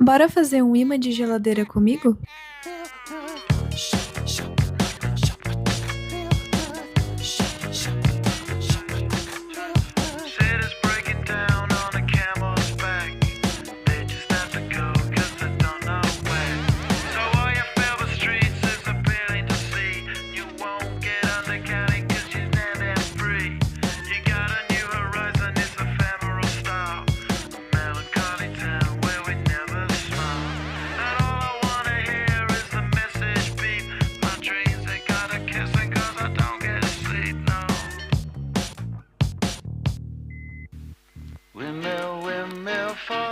Bora fazer um imã de geladeira comigo? Cities breaking down on a camel's back. They just have to go 'cause they don't know where. So all your favorite streets is appealing to see. You won't get undercounting 'cause you're never free. You got a new horizon, it's ephemeral style. A melancholy town where we never smile. And all I wanna hear is the message beep. My dreams they gotta kissing 'cause I don't get sleep, no. Windmill, windmill, fall.